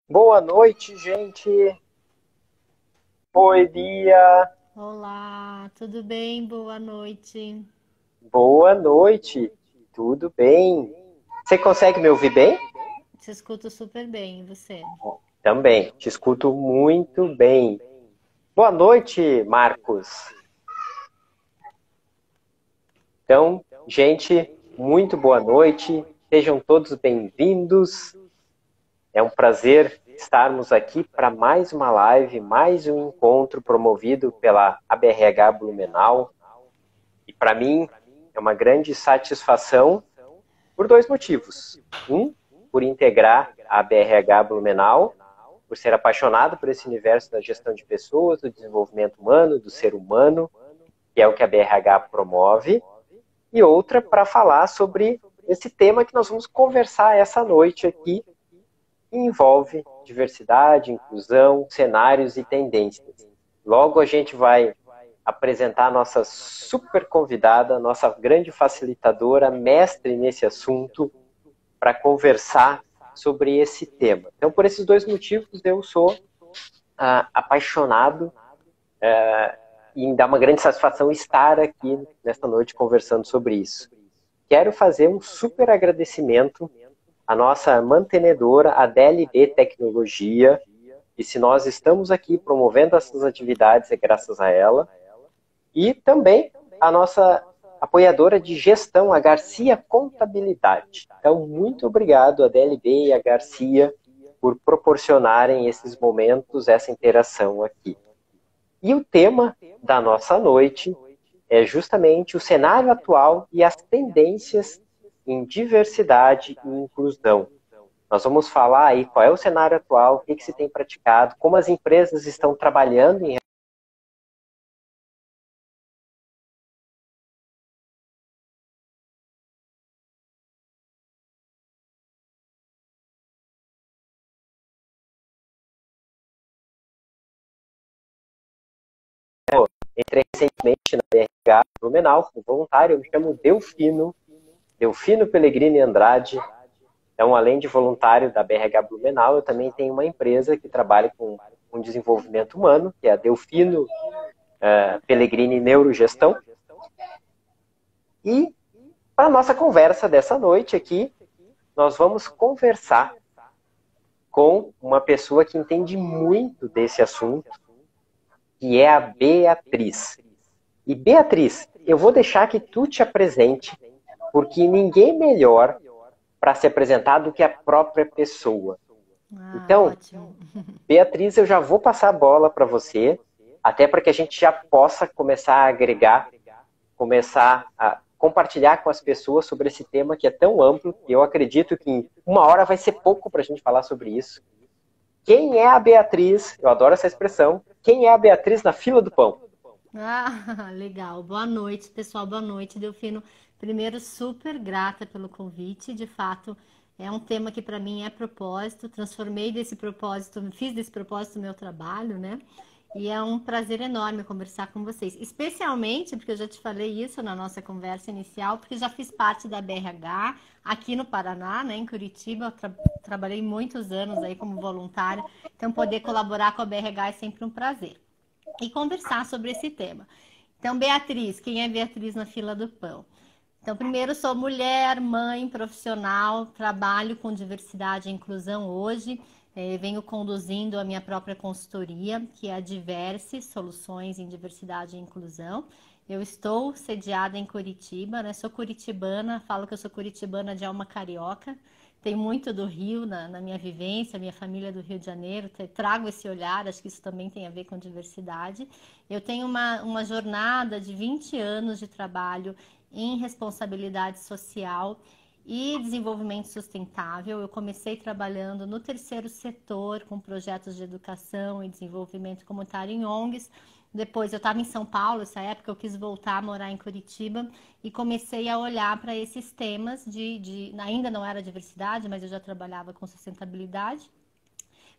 Boa noite, gente. Oi, Bia. Olá, tudo bem? Boa noite. Boa noite. Tudo bem? Você consegue me ouvir bem? Te escuto super bem, e você? Também. Te escuto muito bem. Boa noite, Marcos. Então, gente, muito boa noite. Sejam todos bem-vindos. É um prazer estarmos aqui para mais uma live, mais um encontro promovido pela ABRH Blumenau. E para mim é uma grande satisfação por dois motivos. Um, por integrar a BRH Blumenau, por ser apaixonado por esse universo da gestão de pessoas, do desenvolvimento humano, do ser humano, que é o que a BRH promove. E outra, para falar sobre esse tema que nós vamos conversar essa noite aqui, que envolve diversidade, inclusão, cenários e tendências. Logo a gente vai apresentar a nossa super convidada, nossa grande facilitadora, mestre nesse assunto, para conversar sobre esse tema. Então, por esses dois motivos, eu sou apaixonado e me dá uma grande satisfação estar aqui nesta noite conversando sobre isso. Quero fazer um super agradecimento à nossa mantenedora, a DLB Tecnologia, e se nós estamos aqui promovendo essas atividades é graças a ela, e também a nossa apoiadora de gestão, a Garcia Contabilidade. Então, muito obrigado a DLB e a Garcia por proporcionarem esses momentos, essa interação aqui. E o tema da nossa noite é justamente o cenário atual e as tendências em diversidade e inclusão. Nós vamos falar aí qual é o cenário atual, o que se tem praticado, como as empresas estão trabalhando em entrei recentemente na BRH Blumenau como voluntário, eu me chamo Delfino Pellegrini Andrade. Então, além de voluntário da BRH Blumenau, eu também tenho uma empresa que trabalha com desenvolvimento humano, que é a Delfino Pellegrini Neurogestão. E para a nossa conversa dessa noite aqui, nós vamos conversar com uma pessoa que entende muito desse assunto, que é a Beatriz. E Beatriz, eu vou deixar que tu te apresente, porque ninguém melhor para se apresentar do que a própria pessoa. Ah, Então, ótimo. Beatriz, eu já vou passar a bola para você, até para que a gente já possa começar a agregar, começar a compartilhar com as pessoas sobre esse tema que é tão amplo, e eu acredito que em uma hora vai ser pouco para a gente falar sobre isso. Quem é a Beatriz? Eu adoro essa expressão. Quem é a Beatriz na fila do pão? Ah, legal. Boa noite, pessoal. Boa noite, Delfino. Primeiro, super grata pelo convite. De fato, é um tema que para mim é propósito. Transformei desse propósito, fiz desse propósito meu trabalho, né? E é um prazer enorme conversar com vocês, especialmente porque eu já te falei isso na nossa conversa inicial, porque já fiz parte da BRH aqui no Paraná, né, em Curitiba. Eu trabalhei muitos anos aí como voluntária, então poder colaborar com a BRH é sempre um prazer e conversar sobre esse tema. Então, Beatriz, quem é Beatriz na fila do pão? Então, primeiro, sou mulher, mãe, profissional, trabalho com diversidade e inclusão hoje. Venho conduzindo a minha própria consultoria, que é a Diverse Soluções em Diversidade e Inclusão. Eu estou sediada em Curitiba, né? Sou curitibana, falo que eu sou curitibana de alma carioca. Tem muito do Rio na minha vivência, minha família é do Rio de Janeiro, trago esse olhar, acho que isso também tem a ver com diversidade. Eu tenho uma jornada de 20 anos de trabalho em responsabilidade social e desenvolvimento sustentável. Eu comecei trabalhando no terceiro setor com projetos de educação e desenvolvimento comunitário em ONGs. Depois eu estava em São Paulo, essa época eu quis voltar a morar em Curitiba e comecei a olhar para esses temas ainda não era diversidade, mas eu já trabalhava com sustentabilidade.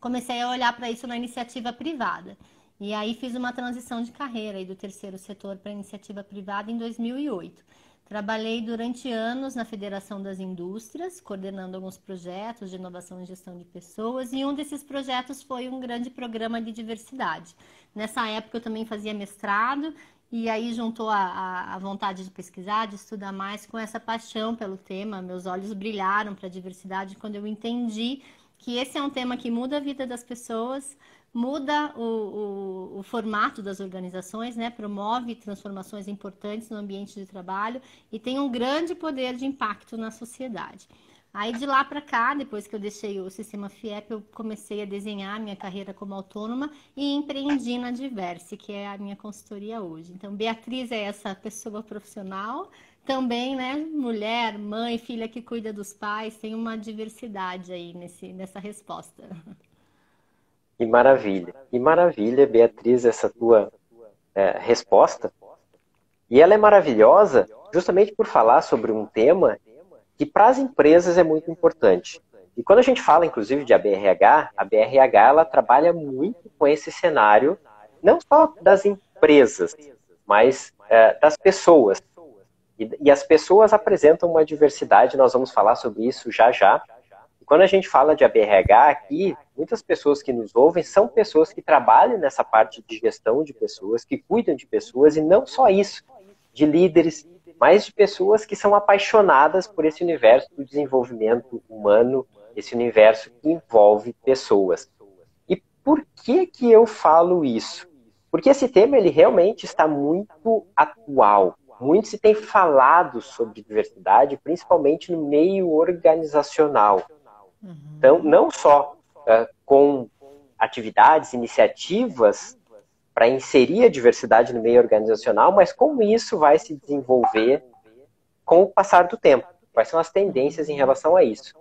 Comecei a olhar para isso na iniciativa privada. E aí fiz uma transição de carreira aí do terceiro setor para a iniciativa privada em 2008. Trabalhei durante anos na Federação das Indústrias, coordenando alguns projetos de inovação e gestão de pessoas, e um desses projetos foi um grande programa de diversidade. Nessa época eu também fazia mestrado, e aí juntou a vontade de pesquisar, de estudar mais, com essa paixão pelo tema. Meus olhos brilharam para a diversidade quando eu entendi que esse é um tema que muda a vida das pessoas, muda o formato das organizações, né? Promove transformações importantes no ambiente de trabalho e tem um grande poder de impacto na sociedade. Aí de lá para cá, depois que eu deixei o sistema FIEP, eu comecei a desenhar minha carreira como autônoma e empreendi na Diverse, que é a minha consultoria hoje. Então, Beatriz é essa pessoa profissional, também, né, mulher, mãe, filha que cuida dos pais, tem uma diversidade aí nessa resposta. Que maravilha, Beatriz, essa tua resposta. E ela é maravilhosa justamente por falar sobre um tema que para as empresas é muito importante. E quando a gente fala, inclusive, de a BRH ela trabalha muito com esse cenário, não só das empresas, mas das pessoas. E as pessoas apresentam uma diversidade, nós vamos falar sobre isso já já. E quando a gente fala de ABRH aqui, muitas pessoas que nos ouvem são pessoas que trabalham nessa parte de gestão de pessoas, que cuidam de pessoas, e não só isso, de líderes, mas de pessoas que são apaixonadas por esse universo do desenvolvimento humano, esse universo que envolve pessoas. E por que eu falo isso? Porque esse tema ele realmente está muito atual. Muito se tem falado sobre diversidade, principalmente no meio organizacional. Então, não só com atividades, iniciativas para inserir a diversidade no meio organizacional, mas como isso vai se desenvolver com o passar do tempo. Quais são as tendências em relação a isso?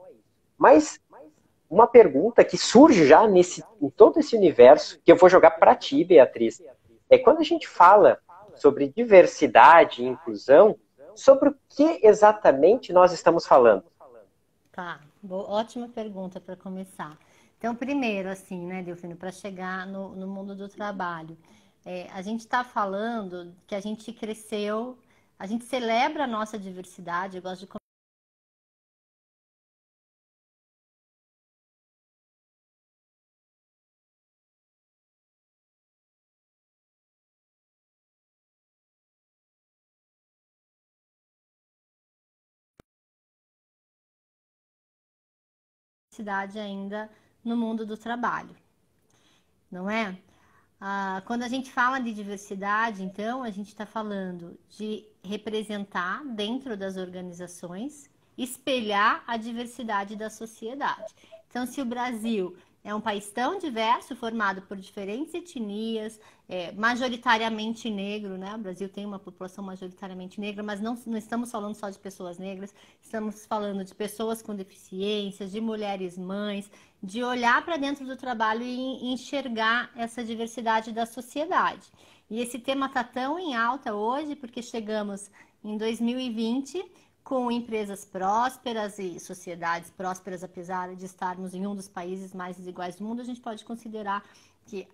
Mas uma pergunta que surge já em todo esse universo, que eu vou jogar para ti, Beatriz, é quando a gente fala sobre diversidade e inclusão, sobre o que exatamente nós estamos falando? Tá, ótima pergunta para começar. Então, primeiro, assim, né, Delfino, para chegar no mundo do trabalho, a gente está falando que a gente cresceu, a gente celebra a nossa diversidade, eu gosto de diversidade ainda no mundo do trabalho, não é? Quando a gente fala de diversidade, então, a gente está falando de representar dentro das organizações, espelhar a diversidade da sociedade. Então, se o Brasil é um país tão diverso, formado por diferentes etnias, majoritariamente negro, né? O Brasil tem uma população majoritariamente negra, mas não estamos falando só de pessoas negras, estamos falando de pessoas com deficiências, de mulheres mães, de olhar para dentro do trabalho e enxergar essa diversidade da sociedade. E esse tema está tão em alta hoje porque chegamos em 2020 com empresas prósperas e sociedades prósperas, apesar de estarmos em um dos países mais desiguais do mundo, a gente pode considerar que,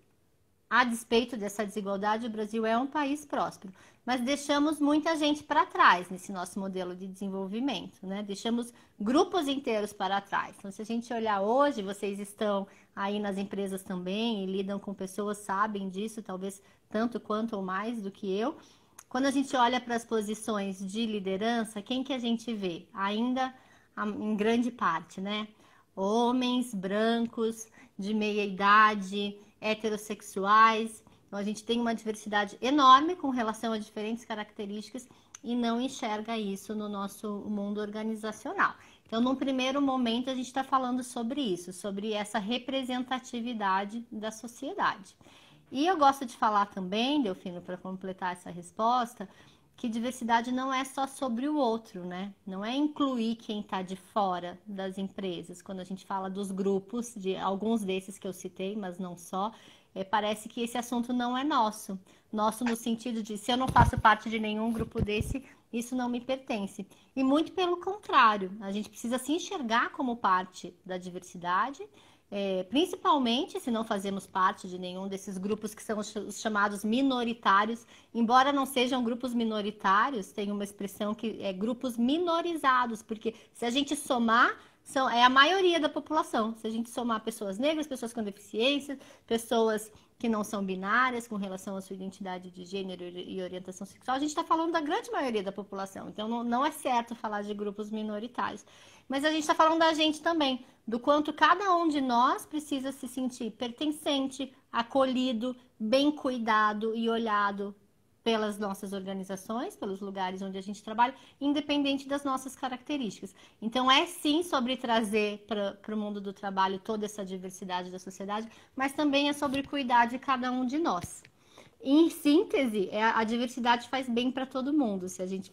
a despeito dessa desigualdade, o Brasil é um país próspero. Mas deixamos muita gente para trás nesse nosso modelo de desenvolvimento, né? Deixamos grupos inteiros para trás. Então, se a gente olhar hoje, vocês estão aí nas empresas também e lidam com pessoas, sabem disso, talvez tanto quanto ou mais do que eu. Quando a gente olha para as posições de liderança, quem que a gente vê? Ainda em grande parte, né? Homens brancos, de meia idade, heterossexuais. Então, a gente tem uma diversidade enorme com relação a diferentes características e não enxerga isso no nosso mundo organizacional. Então, num primeiro momento, a gente está falando sobre isso, sobre essa representatividade da sociedade. E eu gosto de falar também, Delfino, para completar essa resposta, que diversidade não é só sobre o outro, né? Não é incluir quem está de fora das empresas. Quando a gente fala dos grupos, de alguns desses que eu citei, mas não só, parece que esse assunto não é nosso. Nosso no sentido de, se eu não faço parte de nenhum grupo desse, isso não me pertence. E muito pelo contrário, a gente precisa se enxergar como parte da diversidade principalmente se não fazemos parte de nenhum desses grupos que são os chamados minoritários, embora não sejam grupos minoritários, tem uma expressão que é grupos minorizados, porque se a gente somar, é a maioria da população. Se a gente somar pessoas negras, pessoas com deficiência, pessoas que não são binárias com relação à sua identidade de gênero e orientação sexual, a gente está falando da grande maioria da população. Então, não é certo falar de grupos minoritários. Mas a gente está falando da gente também, do quanto cada um de nós precisa se sentir pertencente, acolhido, bem cuidado e olhado pelas nossas organizações, pelos lugares onde a gente trabalha, independente das nossas características. Então, é sim sobre trazer para o mundo do trabalho toda essa diversidade da sociedade, mas também é sobre cuidar de cada um de nós. Em síntese, a diversidade faz bem para todo mundo. Se a gente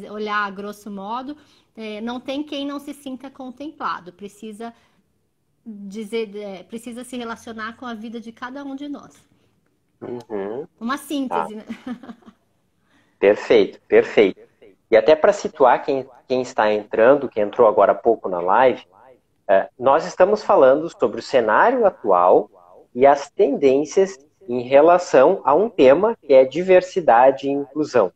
olhar a grosso modo, não tem quem não se sinta contemplado. Precisa se relacionar com a vida de cada um de nós. Uhum. Uma síntese, né? Perfeito, perfeito. E até para situar quem está entrando, que entrou agora há pouco na live, nós estamos falando sobre o cenário atual e as tendências em relação a um tema que é diversidade e inclusão.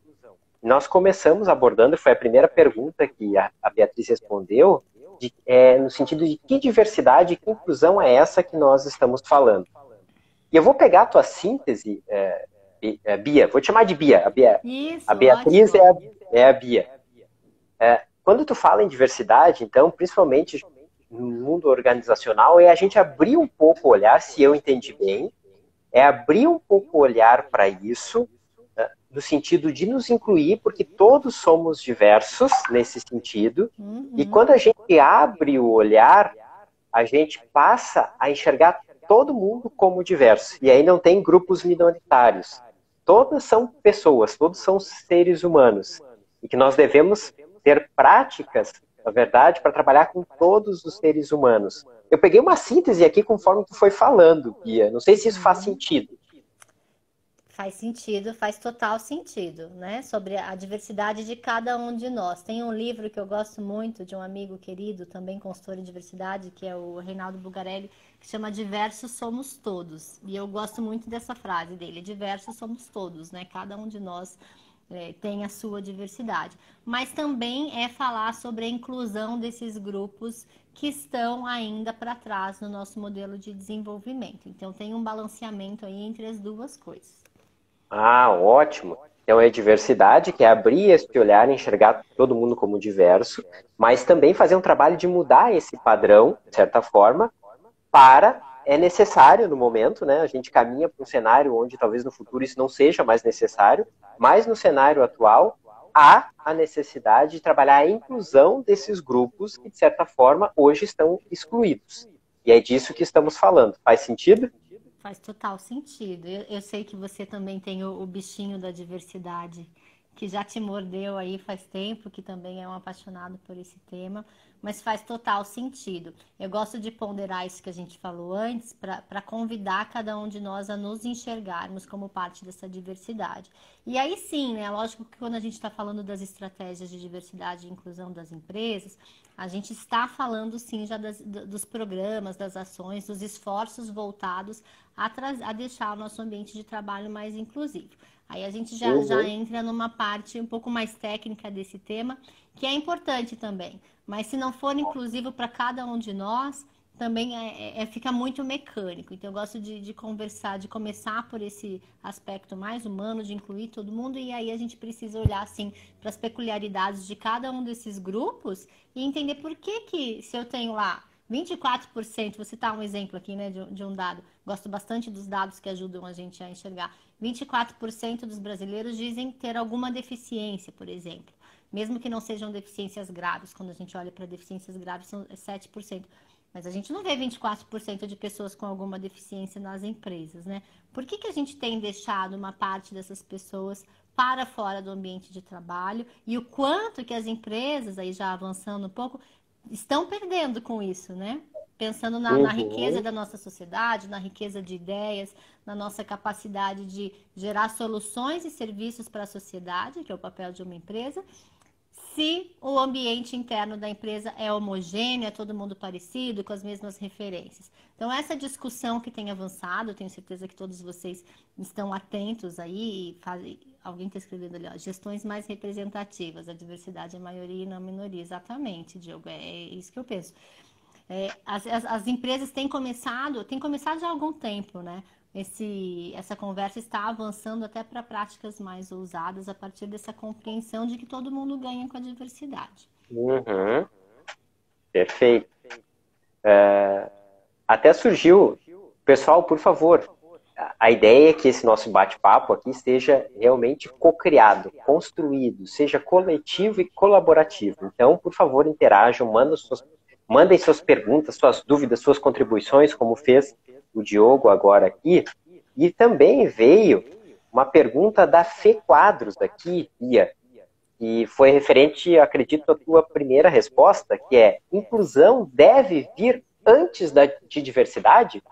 Nós começamos abordando, foi a primeira pergunta que a Beatriz respondeu, no sentido de que diversidade e que inclusão é essa que nós estamos falando. E eu vou pegar a tua síntese, Bia, vou te chamar de Bia. Isso, a Beatriz é a Bia. Quando tu fala em diversidade, então, principalmente no mundo organizacional, é a gente abrir um pouco o olhar, se eu entendi bem, é abrir um pouco o olhar para isso, no sentido de nos incluir, porque todos somos diversos nesse sentido, e quando a gente abre o olhar, a gente passa a enxergar todo mundo como diverso. E aí não tem grupos minoritários. Todas são pessoas, todos são seres humanos. E que nós devemos ter práticas, na verdade, para trabalhar com todos os seres humanos. Eu peguei uma síntese aqui conforme tu foi falando, Bia. Não sei se isso faz sentido. Faz sentido, faz total sentido, né? Sobre a diversidade de cada um de nós. Tem um livro que eu gosto muito de um amigo querido, também consultor em diversidade, que é o Reinaldo Bugarelli, que chama Diversos Somos Todos. E eu gosto muito dessa frase dele, diversos somos todos, né? Cada um de nós tem a sua diversidade. Mas também é falar sobre a inclusão desses grupos que estão ainda para trás no nosso modelo de desenvolvimento. Então tem um balanceamento aí entre as duas coisas. Ótimo. Então é diversidade, que é abrir esse olhar e enxergar todo mundo como diverso, mas também fazer um trabalho de mudar esse padrão, de certa forma, é necessário no momento, né? A gente caminha para um cenário onde talvez no futuro isso não seja mais necessário, mas no cenário atual há a necessidade de trabalhar a inclusão desses grupos que, de certa forma, hoje estão excluídos. E é disso que estamos falando. Faz sentido? Faz total sentido. Eu sei que você também tem o bichinho da diversidade, que já te mordeu aí faz tempo, que também é um apaixonado por esse tema, mas faz total sentido. Eu gosto de ponderar isso que a gente falou antes, para convidar cada um de nós a nos enxergarmos como parte dessa diversidade. E aí sim, né? Lógico que quando a gente está falando das estratégias de diversidade e inclusão das empresas, a gente está falando sim já dos programas, das ações, dos esforços voltados a deixar o nosso ambiente de trabalho mais inclusivo. Aí a gente já entra numa parte um pouco mais técnica desse tema, que é importante também. Mas se não for inclusivo para cada um de nós, também fica muito mecânico. Então eu gosto de conversar, de começar por esse aspecto mais humano, de incluir todo mundo, e aí a gente precisa olhar assim para as peculiaridades de cada um desses grupos e entender por que se eu tenho lá 24%, vou citar um exemplo aqui, né, de um dado, gosto bastante dos dados que ajudam a gente a enxergar, 24% dos brasileiros dizem ter alguma deficiência, por exemplo, mesmo que não sejam deficiências graves, quando a gente olha para deficiências graves são 7%, mas a gente não vê 24% de pessoas com alguma deficiência nas empresas, né? Por que a gente tem deixado uma parte dessas pessoas para fora do ambiente de trabalho e o quanto que as empresas, aí já avançando um pouco, estão perdendo com isso, né? Pensando na riqueza da nossa sociedade, na riqueza de ideias, na nossa capacidade de gerar soluções e serviços para a sociedade, que é o papel de uma empresa, se o ambiente interno da empresa é homogêneo, é todo mundo parecido, com as mesmas referências. Então, essa discussão que tem avançado, eu tenho certeza que todos vocês estão atentos aí, alguém está escrevendo ali, ó, gestões mais representativas, a diversidade é a maioria e não a minoria. Exatamente, Diogo, é isso que eu penso. As empresas têm começado já há algum tempo, né? Essa conversa está avançando até para práticas mais ousadas a partir dessa compreensão de que todo mundo ganha com a diversidade. Uhum, perfeito. Até surgiu, pessoal, por favor, a ideia é que esse nosso bate-papo aqui esteja realmente co-criado, construído, seja coletivo e colaborativo. Então, por favor, interajam, mandem suas perguntas, suas dúvidas, suas contribuições, como fez o Diogo agora aqui. E também veio uma pergunta da Fê Quadros aqui, Bia, e foi referente, acredito, à tua primeira resposta, que é: inclusão deve vir antes de diversidade?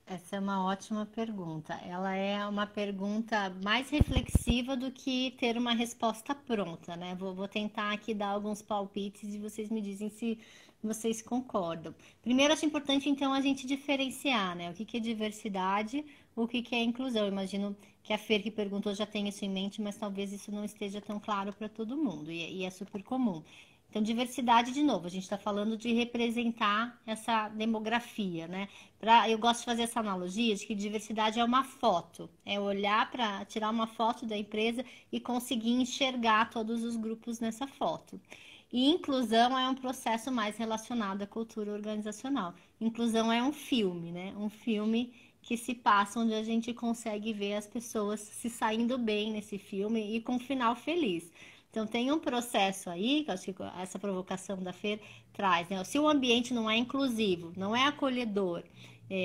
Essa é uma ótima pergunta. Ela é uma pergunta mais reflexiva do que ter uma resposta pronta, né? Vou tentar aqui dar alguns palpites e vocês me dizem se vocês concordam. Primeiro, acho importante, então, a gente diferenciar, né? O que é diversidade, o que é inclusão. Eu imagino que a Fer que perguntou já tem isso em mente, mas talvez isso não esteja tão claro para todo mundo, e é super comum. Então, diversidade, de novo, a gente está falando de representar essa demografia, né? Eu gosto de fazer essa analogia de que diversidade é uma foto, é olhar para tirar uma foto da empresa e conseguir enxergar todos os grupos nessa foto. E inclusão é um processo mais relacionado à cultura organizacional. Inclusão é um filme, né? Um filme que se passa onde a gente consegue ver as pessoas se saindo bem nesse filme e com um final feliz. Então, tem um processo aí, que eu acho que essa provocação da Fer traz, né? Se o ambiente não é inclusivo, não é acolhedor,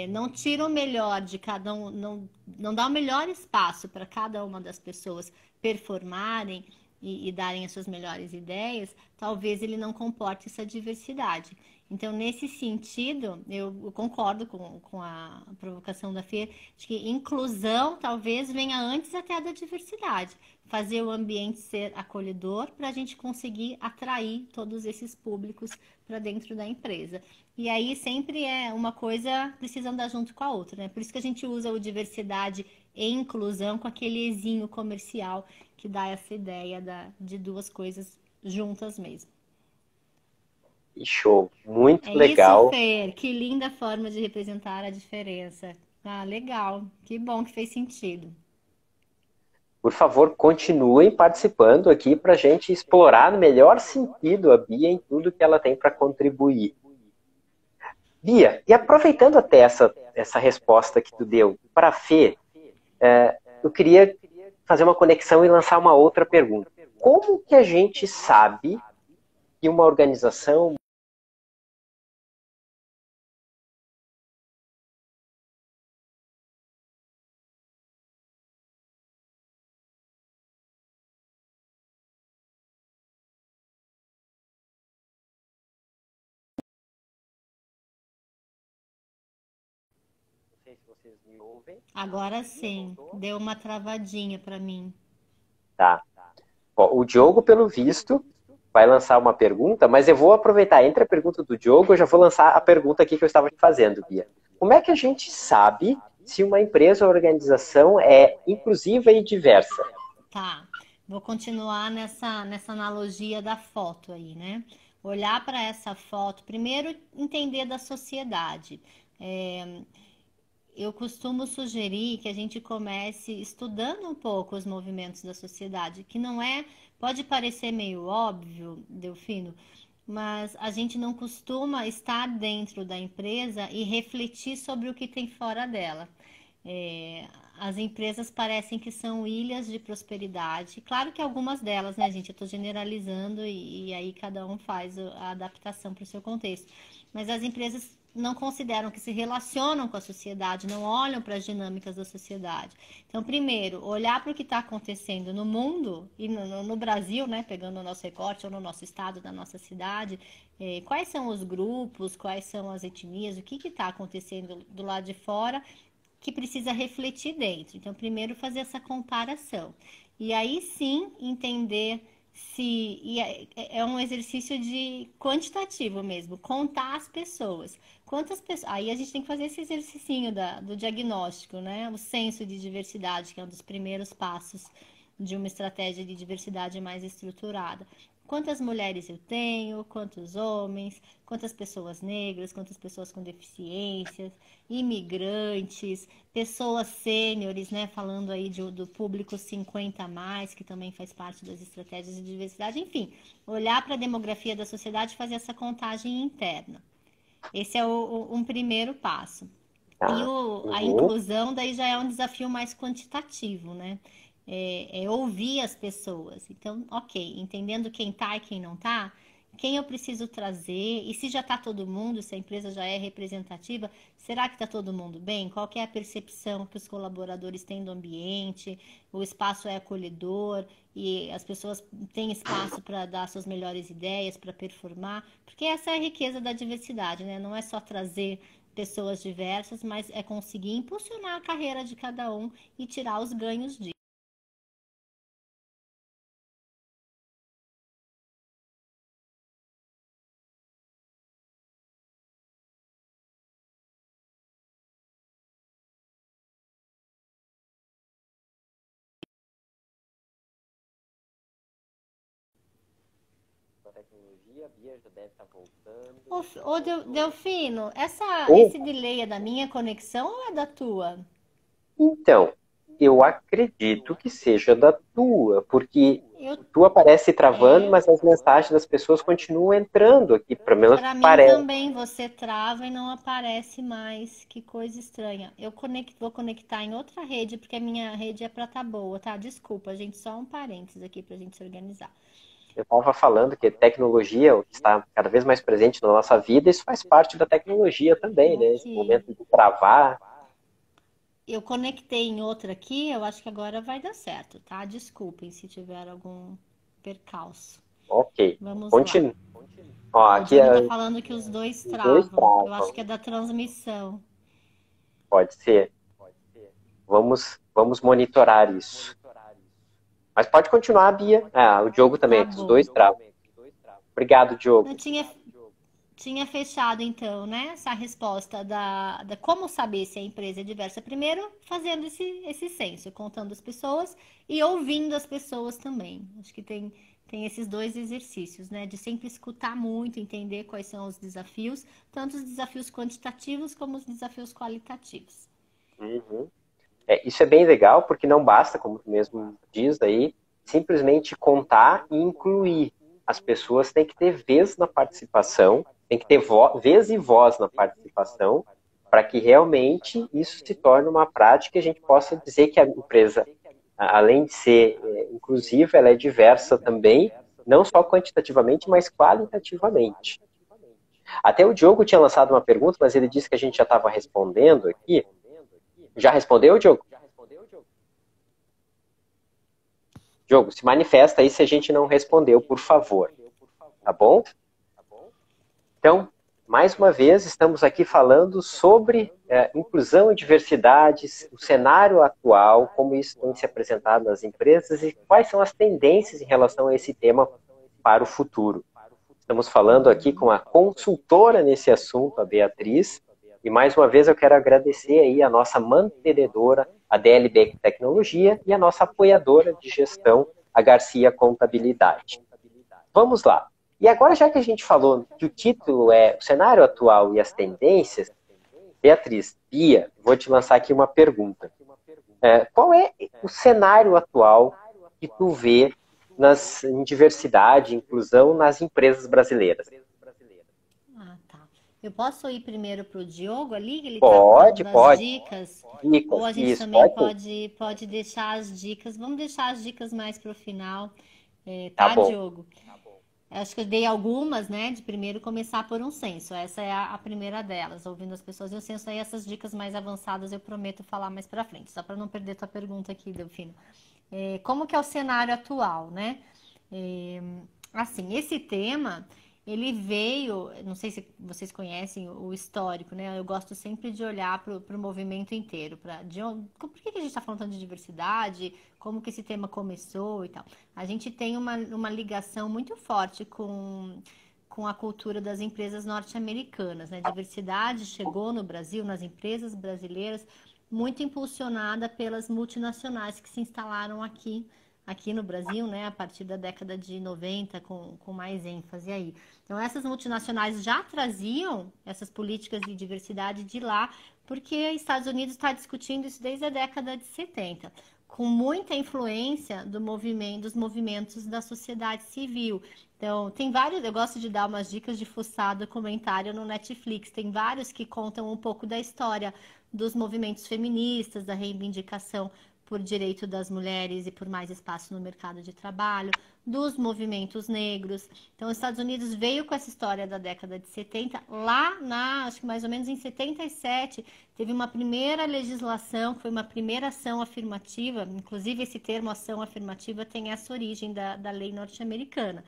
não tira o melhor de cada um, não dá o melhor espaço para cada uma das pessoas performarem e darem as suas melhores ideias, talvez ele não comporte essa diversidade. Então, nesse sentido, eu concordo com a provocação da Fê, de que inclusão talvez venha antes até da diversidade. Fazer o ambiente ser acolhedor para a gente conseguir atrair todos esses públicos para dentro da empresa. E aí sempre é uma coisa precisa andar junto com a outra, né? Por isso que a gente usa o diversidade e inclusão com aquele exinho comercial que dá essa ideia de duas coisas juntas mesmo. Show, muito É isso, legal. Fer. Que linda forma de representar a diferença. Ah, legal. Que bom que fez sentido. Por favor, continuem participando aqui para a gente explorar no melhor sentido a Bia em tudo que ela tem para contribuir. Bia, e aproveitando até essa resposta que tu deu para a Fê, eu queria fazer uma conexão e lançar uma outra pergunta. Como que a gente sabe que uma organização sei se vocês me ouvem. Agora sim, deu uma travadinha para mim. Tá. Ó, o Diogo, pelo visto, vai lançar uma pergunta, mas eu vou aproveitar entre a pergunta do Diogo, eu já vou lançar a pergunta aqui que eu estava fazendo, Bia. Como é que a gente sabe se uma empresa ou organização é inclusiva e diversa? Tá, vou continuar nessa analogia da foto aí, né? Olhar para essa foto, primeiro entender da sociedade. Eu costumo sugerir que a gente comece estudando um pouco os movimentos da sociedade, que não é, pode parecer meio óbvio, Delfino, mas a gente não costuma estar dentro da empresa e refletir sobre o que tem fora dela. As empresas parecem que são ilhas de prosperidade. Claro que algumas delas, né, gente? Eu estou generalizando e aí cada um faz a adaptação para o seu contexto. Mas as empresas não consideram que se relacionam com a sociedade, não olham para as dinâmicas da sociedade. Então, primeiro, olhar para o que está acontecendo no mundo e no Brasil, né, pegando o nosso recorte ou no nosso estado, da nossa cidade, quais são os grupos, quais são as etnias, o que está acontecendo do lado de fora que precisa refletir dentro. Então, primeiro fazer essa comparação. E aí sim entender se e é um exercício de quantitativo mesmo, contar as pessoas. Quantas pessoas. Aí a gente tem que fazer esse exercício do diagnóstico, né? O censo de diversidade, que é um dos primeiros passos de uma estratégia de diversidade mais estruturada. Quantas mulheres eu tenho, quantos homens, quantas pessoas negras, quantas pessoas com deficiências, imigrantes, pessoas sêniores, né? Falando aí do público 50 a mais, que também faz parte das estratégias de diversidade. Enfim, olhar para a demografia da sociedade e fazer essa contagem interna. Esse é um primeiro passo. E Tá? a Uhum. inclusão daí já é um desafio mais quantitativo, né? É ouvir as pessoas. Então, ok, entendendo quem tá e quem não tá, quem eu preciso trazer, e se já tá todo mundo, se a empresa já é representativa, será que tá todo mundo bem? Qual que é a percepção que os colaboradores têm do ambiente? O espaço é acolhedor e as pessoas têm espaço para dar suas melhores ideias, para performar? Porque essa é a riqueza da diversidade, né? Não é só trazer pessoas diversas, mas é conseguir impulsionar a carreira de cada um e tirar os ganhos disso. A tecnologia, a Bia já deve estar Ô, voltando. ô Delfino, Oh, esse delay é da minha conexão ou é da tua? então, eu acredito que seja da tua, porque Eu, tu aparece travando, é, mas as mensagens das pessoas continuam entrando aqui, pelo menos para mim parece. também você trava e não aparece mais. Que coisa estranha. Vou conectar em outra rede, porque a minha rede é para tá boa, tá? Desculpa, gente, só um parênteses aqui pra gente se organizar. Eu estava falando que tecnologia está cada vez mais presente na nossa vida, isso faz parte da tecnologia também, né? Esse Ok. momento de travar. Eu conectei em outra aqui, eu acho que agora vai dar certo, tá? Desculpem se tiver algum percalço. Ok. Vamos lá. Continua. Ó, O aqui Johnny tá é falando que os dois os dois travam. Eu acho travam. que é da transmissão. Pode ser. Vamos monitorar isso. Mas pode continuar, Bia. Ah, o Diogo Tá também, que os bom. dois travam. Obrigado, Não Diogo. tinha fechado então, né? Essa resposta da como saber se a empresa é diversa. Primeiro, fazendo esse censo, contando as pessoas e ouvindo as pessoas também. Acho que tem esses dois exercícios, né? De sempre escutar muito, entender quais são os desafios, tanto os desafios quantitativos como os desafios qualitativos. Uhum. Isso é bem legal, porque não basta, como tu mesmo diz aí, simplesmente contar e incluir. As pessoas têm que ter vez na participação, tem que ter vez e voz na participação, para que realmente isso se torne uma prática e a gente possa dizer que a empresa, além de ser inclusiva, ela é diversa também, não só quantitativamente, mas qualitativamente. Até o Diogo tinha lançado uma pergunta, mas ele disse que a gente já estava respondendo aqui. Já respondeu, Diogo? Diogo, se manifesta aí se a gente não respondeu, por favor. Tá bom? Então, mais uma vez, estamos aqui falando sobre inclusão e diversidade, o cenário atual, como isso tem se apresentado nas empresas e quais são as tendências em relação a esse tema para o futuro. Estamos falando aqui com a consultora nesse assunto, a Beatriz, e mais uma vez eu quero agradecer aí a nossa mantenedora, a DLB Tecnologia, e a nossa apoiadora de gestão, a Garcia Contabilidade. Vamos lá. E agora, já que a gente falou que o título é o cenário atual e as tendências, Beatriz, Bia, vou te lançar aqui uma pergunta. Qual é o cenário atual que tu vê em diversidade e inclusão nas empresas brasileiras? Ah, tá. Eu posso ir primeiro para o Diogo ali, que ele está falando Pode, das pode. dicas, ou Dicas, a gente isso, também pode sim. pode deixar as dicas. Vamos deixar as dicas mais para o final, Tá tá, bom. Diogo? Acho que eu dei algumas, né? De primeiro começar por um censo. Essa é a primeira delas, ouvindo as pessoas e o censo. Aí essas dicas mais avançadas eu prometo falar mais para frente, só para não perder tua pergunta aqui, Delfino. Como que é o cenário atual, né? É, assim, esse tema ele veio, não sei se vocês conhecem o histórico, né? Eu gosto sempre de olhar para o movimento inteiro, por que que a gente está falando tanto de diversidade, como que esse tema começou e tal. A gente tem uma ligação muito forte com a cultura das empresas norte-americanas, né? Diversidade chegou no Brasil, nas empresas brasileiras, muito impulsionada pelas multinacionais que se instalaram aqui no Brasil, né, a partir da década de 90, com mais ênfase aí. Então, essas multinacionais já traziam essas políticas de diversidade de lá, porque os Estados Unidos está discutindo isso desde a década de 70, com muita influência dos movimentos da sociedade civil. Então, tem vários, eu gosto de dar umas dicas de fuçar documentário no Netflix, tem vários que contam um pouco da história dos movimentos feministas, da reivindicação por direito das mulheres e por mais espaço no mercado de trabalho, dos movimentos negros. Então, os Estados Unidos veio com essa história da década de 70. Acho que mais ou menos em 77, teve uma primeira legislação, que foi uma primeira ação afirmativa, inclusive esse termo ação afirmativa tem essa origem da lei norte-americana.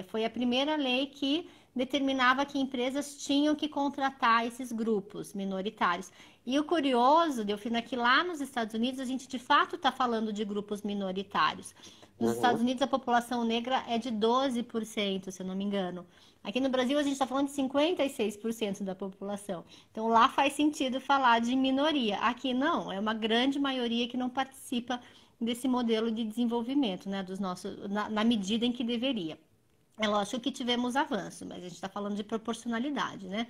Foi a primeira lei que determinava que empresas tinham que contratar esses grupos minoritários. E o curioso, Delfino, é que lá nos Estados Unidos a gente de fato está falando de grupos minoritários. Nos Estados Unidos a população negra é de 12%, se eu não me engano. Aqui no Brasil a gente está falando de 56% da população. Então lá faz sentido falar de minoria. Aqui não, é uma grande maioria que não participa desse modelo de desenvolvimento, né, na medida em que deveria. É lógico que tivemos avanço, mas a gente está falando de proporcionalidade, né?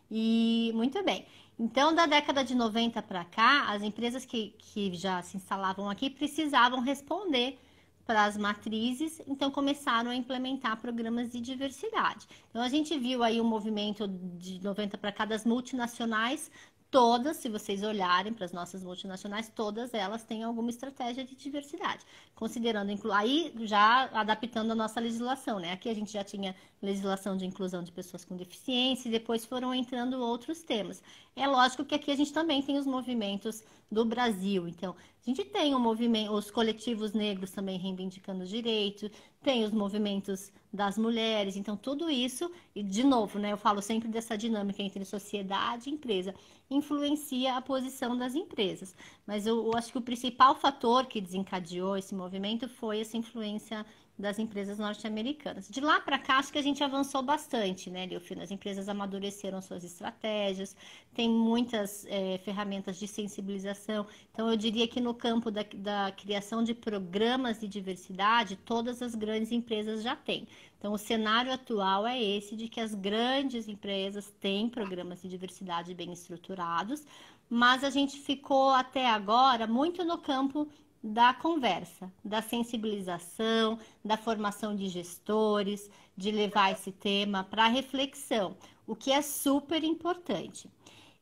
E muito bem. Então, da década de 90 para cá, as empresas que já se instalavam aqui precisavam responder para as matrizes, então começaram a implementar programas de diversidade. Então, a gente viu aí um movimento de 90 para cá das multinacionais. Todas, se vocês olharem para as nossas multinacionais, todas elas têm alguma estratégia de diversidade, considerando, aí já adaptando a nossa legislação, né? Aqui a gente já tinha legislação de inclusão de pessoas com deficiência e depois foram entrando outros temas. É lógico que aqui a gente também tem os movimentos do Brasil, então a gente tem o movimento, os coletivos negros também reivindicando direito, tem os movimentos das mulheres, então tudo isso, e de novo, né, eu falo sempre dessa dinâmica entre sociedade e empresa, influencia a posição das empresas. Mas eu acho que o principal fator que desencadeou esse movimento foi essa influência das empresas norte-americanas. De lá para cá, acho que a gente avançou bastante, né, Delfino? As empresas amadureceram suas estratégias, tem muitas ferramentas de sensibilização. Então, eu diria que no campo da criação de programas de diversidade, todas as grandes empresas já têm. Então, o cenário atual é esse, de que as grandes empresas têm programas de diversidade bem estruturados, mas a gente ficou até agora muito no campo da conversa, da sensibilização, da formação de gestores, de levar esse tema para reflexão, o que é super importante.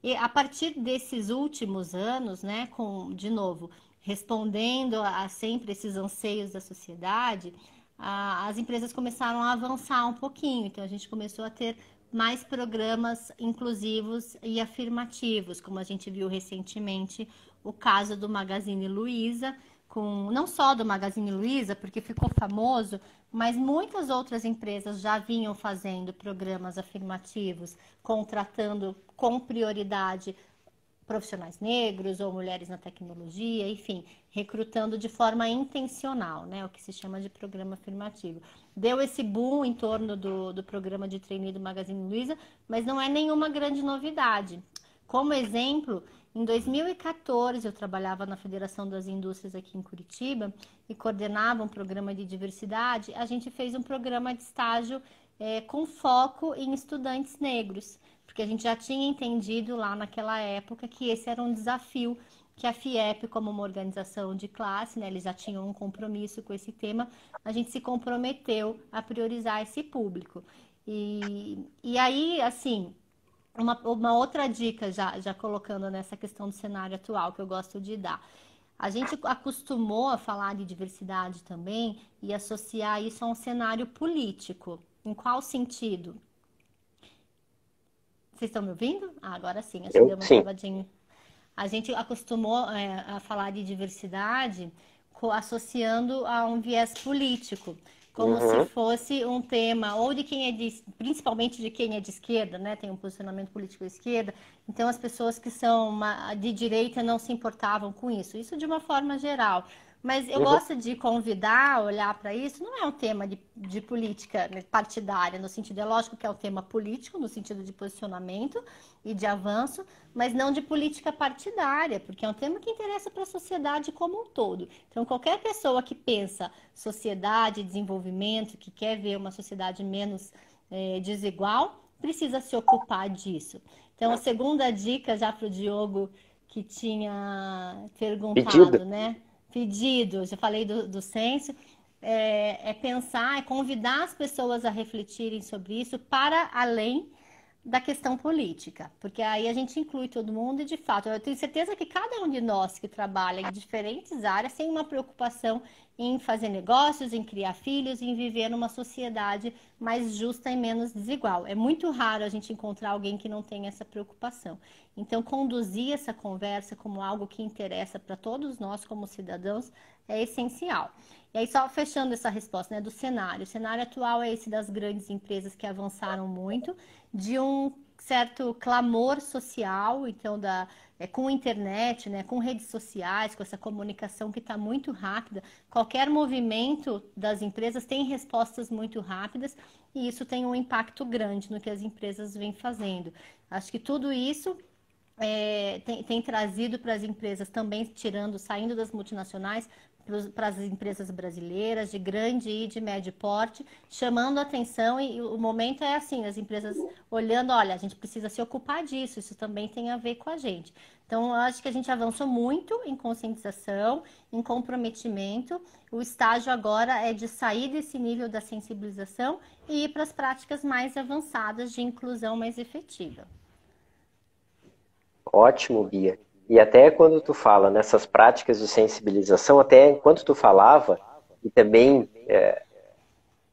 E a partir desses últimos anos, né, de novo, respondendo a sempre esses anseios da sociedade, as empresas começaram a avançar um pouquinho, então a gente começou a ter mais programas inclusivos e afirmativos, como a gente viu recentemente o caso do Magazine Luiza, não só do Magazine Luiza, porque ficou famoso, mas muitas outras empresas já vinham fazendo programas afirmativos, contratando com prioridade profissionais negros ou mulheres na tecnologia, enfim, recrutando de forma intencional, né, o que se chama de programa afirmativo. Deu esse boom em torno do programa de trainee do Magazine Luiza, mas não é nenhuma grande novidade. Como exemplo, em 2014 eu trabalhava na Federação das Indústrias aqui em Curitiba e coordenava um programa de diversidade. A gente fez um programa de estágio com foco em estudantes negros, porque a gente já tinha entendido lá naquela época que esse era um desafio que a FIEP, como uma organização de classe, né, eles já tinham um compromisso com esse tema, a gente se comprometeu a priorizar esse público. E aí, assim, uma outra dica, já colocando nessa questão do cenário atual, que eu gosto de dar. A gente acostumou a falar de diversidade também e associar isso a um cenário político. Em qual sentido? Vocês estão me ouvindo? Agora sim, acho que deu uma Sim. travadinha. A gente acostumou a falar de diversidade associando a um viés político. como se fosse um tema, ou de quem é principalmente de quem é de esquerda, né? Tem um posicionamento político de esquerda. Então, as pessoas que são de direita não se importavam com isso. Isso de uma forma geral. Mas eu gosto de convidar a olhar para isso, não é um tema de política partidária, no sentido, é lógico que é um tema político, no sentido de posicionamento e de avanço, mas não de política partidária, porque é um tema que interessa para a sociedade como um todo. Então, qualquer pessoa que pensa sociedade, desenvolvimento, que quer ver uma sociedade menos desigual, precisa se ocupar disso. Então, a segunda dica, já para o Diogo, que tinha perguntado, né? Pedido, já falei do censo, pensar, convidar as pessoas a refletirem sobre isso para além da questão política, porque aí a gente inclui todo mundo e, de fato, eu tenho certeza que cada um de nós que trabalha em diferentes áreas tem uma preocupação em fazer negócios, em criar filhos, em viver numa sociedade mais justa e menos desigual. É muito raro a gente encontrar alguém que não tem essa preocupação. Então, conduzir essa conversa como algo que interessa para todos nós como cidadãos é essencial. E aí, só fechando essa resposta, né, do cenário. O cenário atual é esse das grandes empresas que avançaram muito, de um certo clamor social, então, com internet, né, com redes sociais, com essa comunicação que está muito rápida. Qualquer movimento das empresas tem respostas muito rápidas e isso tem um impacto grande no que as empresas vêm fazendo. Acho que tudo isso tem trazido para as empresas também, saindo das multinacionais, para as empresas brasileiras de grande e de médio porte, chamando a atenção, e o momento é assim, as empresas olhando, olha, a gente precisa se ocupar disso, isso também tem a ver com a gente. Então, eu acho que a gente avançou muito em conscientização, em comprometimento. O estágio agora é de sair desse nível da sensibilização e ir para as práticas mais avançadas de inclusão mais efetiva. Ótimo, Bia. E até quando tu fala nessas práticas de sensibilização, até enquanto tu falava, e também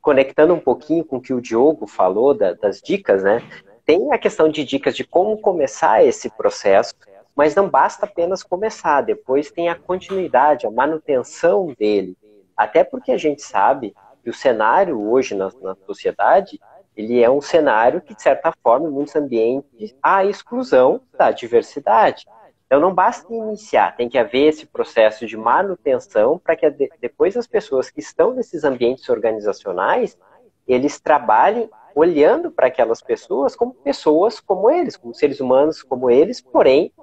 conectando um pouquinho com o que o Diogo falou das dicas, né? Tem a questão de dicas de como começar esse processo, mas não basta apenas começar, depois tem a continuidade, a manutenção dele. Até porque a gente sabe que o cenário hoje na sociedade, ele é um cenário que, de certa forma, em muitos ambientes, há a exclusão da diversidade. Então, não basta iniciar, tem que haver esse processo de manutenção para que depois as pessoas que estão nesses ambientes organizacionais, eles trabalhem olhando para aquelas pessoas como eles, como seres humanos como eles, porém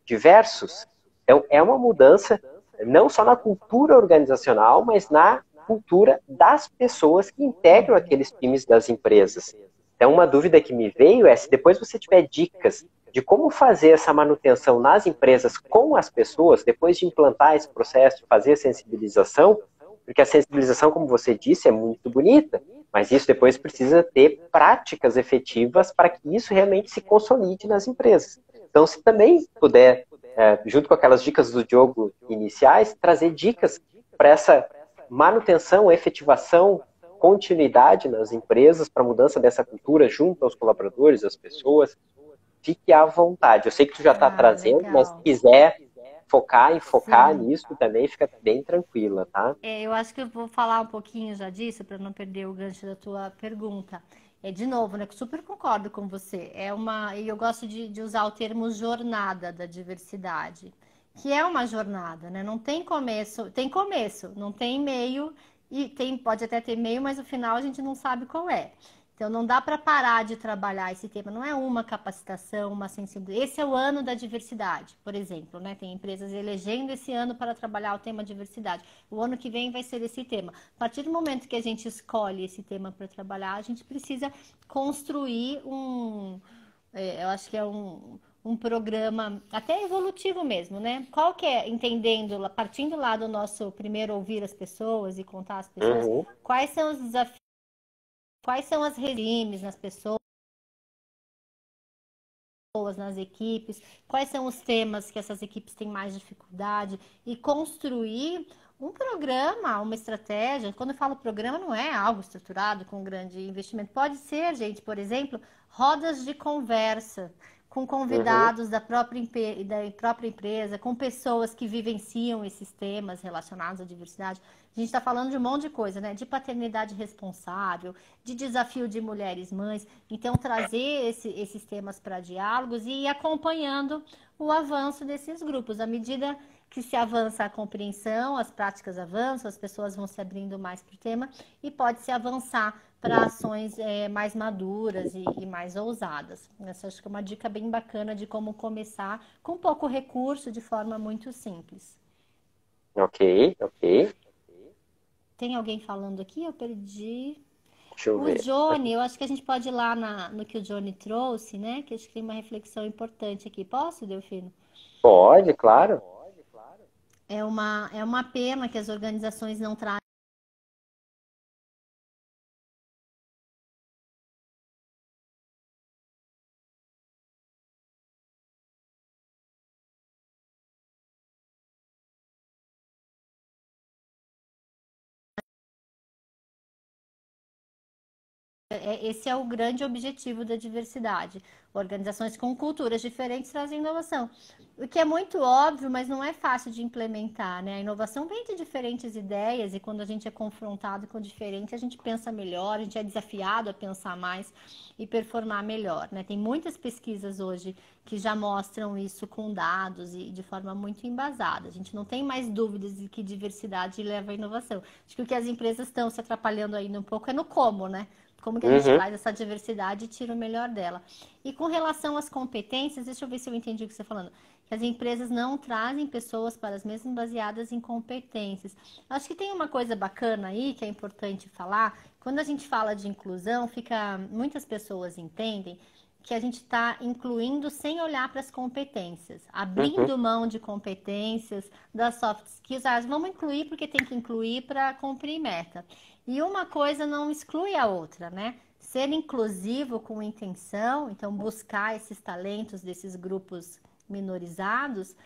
diversos. Então, é uma mudança não só na cultura organizacional, mas na cultura das pessoas que integram aqueles times das empresas. Então, uma dúvida que me veio é se depois você tiver dicas de como fazer essa manutenção nas empresas com as pessoas, depois de implantar esse processo, de fazer a sensibilização, porque a sensibilização, como você disse, é muito bonita, mas isso depois precisa ter práticas efetivas para que isso realmente se consolide nas empresas. Então, se também puder, junto com aquelas dicas do Diogo iniciais, trazer dicas para essa manutenção, efetivação, continuidade nas empresas, para a mudança dessa cultura junto aos colaboradores, às pessoas, fique à vontade. Eu sei que tu já está trazendo, legal. Mas se quiser focar nisso também, fica bem tranquila, tá? Eu acho que eu vou falar um pouquinho já disso, para não perder o gancho da tua pergunta. De novo, né, que super concordo com você. E eu gosto de usar o termo jornada da diversidade, que é uma jornada, né? Não tem começo, não tem meio, e pode até ter meio, mas o final a gente não sabe qual é. Então, não dá para parar de trabalhar esse tema. Não é uma capacitação, uma sensibilidade. Esse é o ano da diversidade, por exemplo, né? Tem empresas elegendo esse ano para trabalhar o tema diversidade. O ano que vem vai ser esse tema. A partir do momento que a gente escolhe esse tema para trabalhar, a gente precisa construir eu acho que é um programa até evolutivo mesmo, né? Qual que é, partindo lá do nosso primeiro ouvir as pessoas e contar às pessoas, quais são os desafios, quais são as regimes nas pessoas, nas equipes, quais são os temas que essas equipes têm mais dificuldade, e construir um programa, uma estratégia. Quando eu falo programa, não é algo estruturado com grande investimento. Pode ser, gente, por exemplo, rodas de conversa. com Uhum. convidados da própria empresa, com pessoas que vivenciam esses temas relacionados à diversidade. A gente está falando de um monte de coisa, né? De paternidade responsável, de desafio de mulheres mães. Então, trazer esses temas para diálogos e ir acompanhando o avanço desses grupos. À medida que se avança a compreensão, as práticas avançam, as pessoas vão se abrindo mais para o tema e pode-se avançar para ações mais maduras e mais ousadas. Essa acho que é uma dica bem bacana de como começar com pouco recurso, de forma muito simples. Ok, ok. Tem alguém falando aqui? Eu perdi. Deixa eu O ver. Johnny, eu acho que a gente pode ir lá no que o Johnny trouxe, né? Que acho que tem uma reflexão importante aqui. Posso, Delfino? Pode, claro. É uma pena que as organizações não trazem. Esse é o grande objetivo da diversidade. Organizações com culturas diferentes trazem inovação. O que é muito óbvio, mas não é fácil de implementar, né? A inovação vem de diferentes ideias e quando a gente é confrontado com o diferente, a gente pensa melhor, a gente é desafiado a pensar mais e performar melhor, né? Tem muitas pesquisas hoje que já mostram isso com dados e de forma muito embasada. A gente não tem mais dúvidas de que diversidade leva à inovação. Acho que o que as empresas estão se atrapalhando ainda um pouco é no como, né? Como que a gente Uhum. traz essa diversidade e tira o melhor dela. E com relação às competências, deixa eu ver se eu entendi o que você está falando. Que as empresas não trazem pessoas para as mesmas baseadas em competências. Acho que tem uma coisa bacana aí que é importante falar. Quando a gente fala de inclusão, muitas pessoas entendem que a gente está incluindo sem olhar para as competências, Uhum. abrindo mão de competências, das soft skills. Vamos incluir porque tem que incluir para cumprir meta. E uma coisa não exclui a outra, né? Ser inclusivo com intenção, então buscar esses talentos desses grupos minorizados,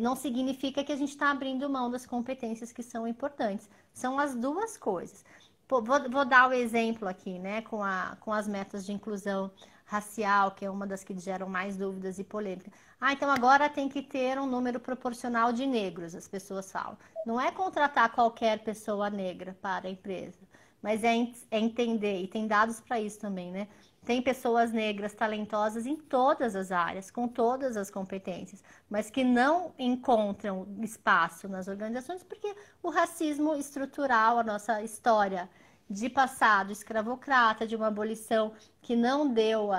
não significa que a gente está abrindo mão das competências que são importantes. São as duas coisas. Pô, vou dar o exemplo aqui, né, com as metas de inclusão racial, que é uma das que geram mais dúvidas e polêmica. Então agora tem que ter um número proporcional de negros, as pessoas falam. Não é contratar qualquer pessoa negra para a empresa, mas é entender, e tem dados para isso também, né? Tem pessoas negras talentosas em todas as áreas, com todas as competências, mas que não encontram espaço nas organizações porque o racismo estrutural, a nossa história de passado escravocrata, de uma abolição que não deu,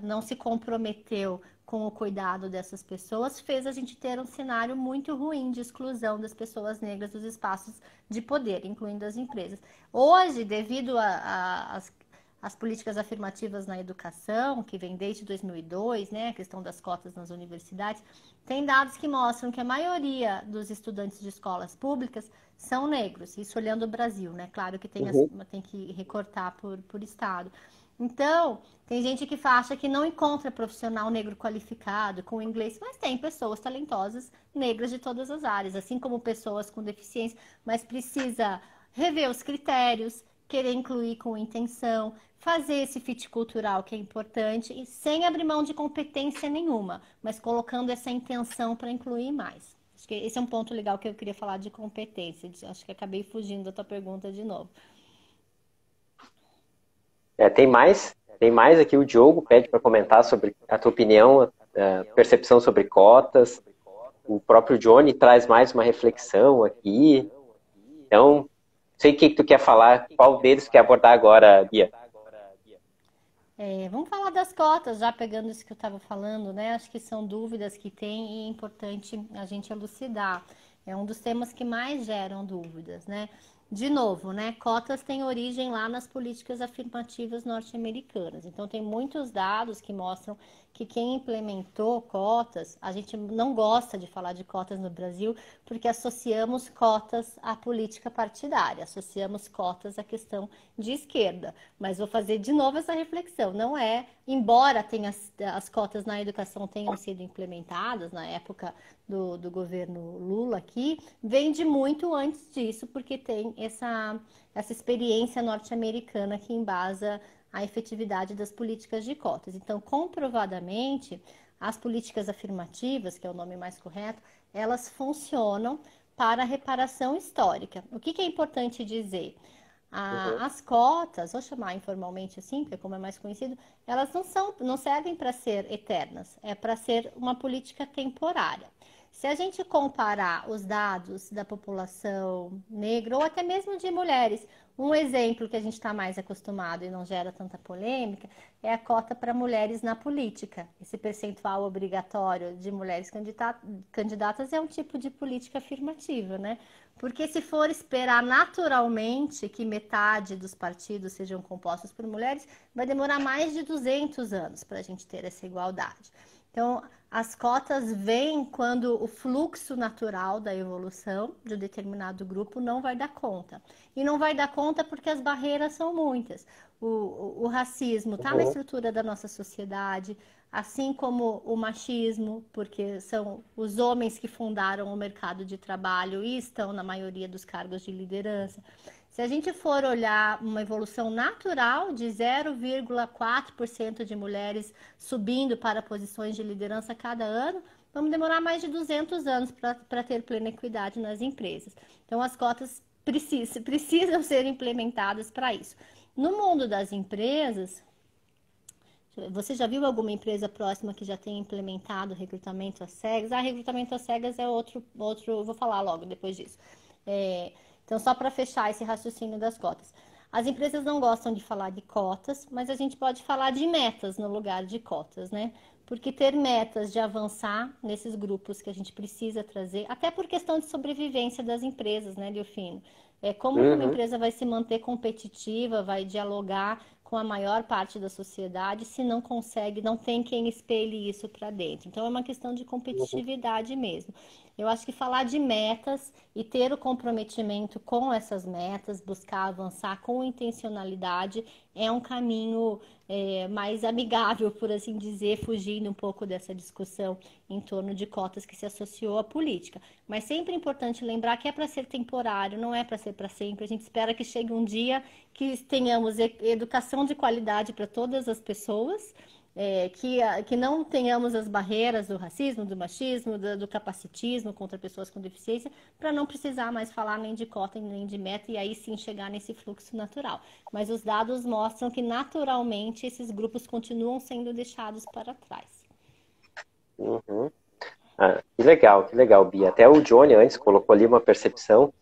não se comprometeu com o cuidado dessas pessoas, fez a gente ter um cenário muito ruim de exclusão das pessoas negras dos espaços de poder, incluindo as empresas. Hoje, devido às políticas afirmativas na educação, que vem desde 2002, né, a questão das cotas nas universidades, tem dados que mostram que a maioria dos estudantes de escolas públicas são negros, isso olhando o Brasil, né? Claro que Uhum. tem que recortar por estado. Então, tem gente que acha que não encontra profissional negro qualificado com inglês, mas tem pessoas talentosas negras de todas as áreas, assim como pessoas com deficiência, mas precisa rever os critérios, querer incluir com intenção, fazer esse fit cultural que é importante e sem abrir mão de competência nenhuma, mas colocando essa intenção para incluir mais. Acho que esse é um ponto legal que eu queria falar de competência. Acho que acabei fugindo da tua pergunta de novo. Tem mais aqui. O Diogo pede para comentar sobre a tua opinião, a percepção sobre cotas. O próprio Johnny traz mais uma reflexão aqui. Então, não sei o que tu quer falar, qual deles tu quer abordar agora, Bia? Vamos falar das cotas, já pegando isso que eu estava falando, né? Acho que são dúvidas que tem e é importante a gente elucidar. É um dos temas que mais geram dúvidas, né? De novo, né? Cotas têm origem lá nas políticas afirmativas norte-americanas. Então, tem muitos dados que mostram que quem implementou cotas, a gente não gosta de falar de cotas no Brasil, porque associamos cotas à política partidária, associamos cotas à questão de esquerda. Mas vou fazer de novo essa reflexão. Não é, embora as cotas na educação tenham sido implementadas na época do governo Lula aqui, vem de muito antes disso, porque tem essa experiência norte-americana que embasa a efetividade das políticas de cotas. Então, comprovadamente, as políticas afirmativas, que é o nome mais correto, elas funcionam para a reparação histórica. O que é importante dizer? Uhum. As cotas, vou chamar informalmente assim, porque como é mais conhecido, elas não servem para ser eternas, é para ser uma política temporária. Se a gente comparar os dados da população negra ou até mesmo de mulheres, um exemplo que a gente está mais acostumado e não gera tanta polêmica é a cota para mulheres na política. Esse percentual obrigatório de mulheres candidatas é um tipo de política afirmativa, né? Porque se for esperar naturalmente que metade dos partidos sejam compostos por mulheres, vai demorar mais de 200 anos para a gente ter essa igualdade. Então, as cotas vêm quando o fluxo natural da evolução de um determinado grupo não vai dar conta. E não vai dar conta porque as barreiras são muitas. O racismo está na Uhum. estrutura da nossa sociedade, assim como o machismo, porque são os homens que fundaram o mercado de trabalho e estão na maioria dos cargos de liderança. Se a gente for olhar uma evolução natural de 0,4% de mulheres subindo para posições de liderança cada ano, vamos demorar mais de 200 anos para ter plena equidade nas empresas. Então, as cotas precisam ser implementadas para isso. No mundo das empresas, você já viu alguma empresa próxima que já tenha implementado recrutamento às cegas? Recrutamento às cegas é outro, vou falar logo depois disso. Então, só para fechar esse raciocínio das cotas. As empresas não gostam de falar de cotas, mas a gente pode falar de metas no lugar de cotas, né? Porque ter metas de avançar nesses grupos que a gente precisa trazer, até por questão de sobrevivência das empresas, né, Delfino? Como que uma Uhum. empresa vai se manter competitiva, vai dialogar com a maior parte da sociedade se não consegue, não tem quem espelhe isso para dentro. Então, é uma questão de Uhum. competitividade mesmo. Eu acho que falar de metas e ter o comprometimento com essas metas, buscar avançar com intencionalidade, é um caminho mais amigável, por assim dizer, fugindo um pouco dessa discussão em torno de cotas que se associou à política. Mas sempre é importante lembrar que é para ser temporário, não é para ser para sempre. A gente espera que chegue um dia que tenhamos educação de qualidade para todas as pessoas, que não tenhamos as barreiras do racismo, do machismo, do capacitismo contra pessoas com deficiência, para não precisar mais falar nem de cota nem de meta e aí sim chegar nesse fluxo natural. Mas os dados mostram que naturalmente esses grupos continuam sendo deixados para trás. Uhum. Ah, que legal, Bia. Até o Johnny antes colocou ali uma percepção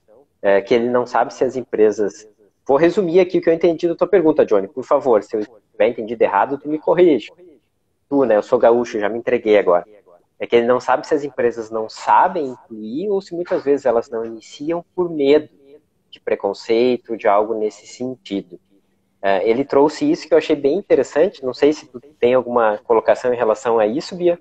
que ele não sabe se as empresas. Vou resumir aqui o que eu entendi da tua pergunta, Johnny. Por favor, se eu tiver entendido errado, tu me corrige. Tu, né? Eu sou gaúcho, já me entreguei agora. É que ele não sabe se as empresas não sabem incluir ou se muitas vezes elas não iniciam por medo de preconceito, de algo nesse sentido. Ele trouxe isso que eu achei bem interessante. Não sei se tu tem alguma colocação em relação a isso, Bia.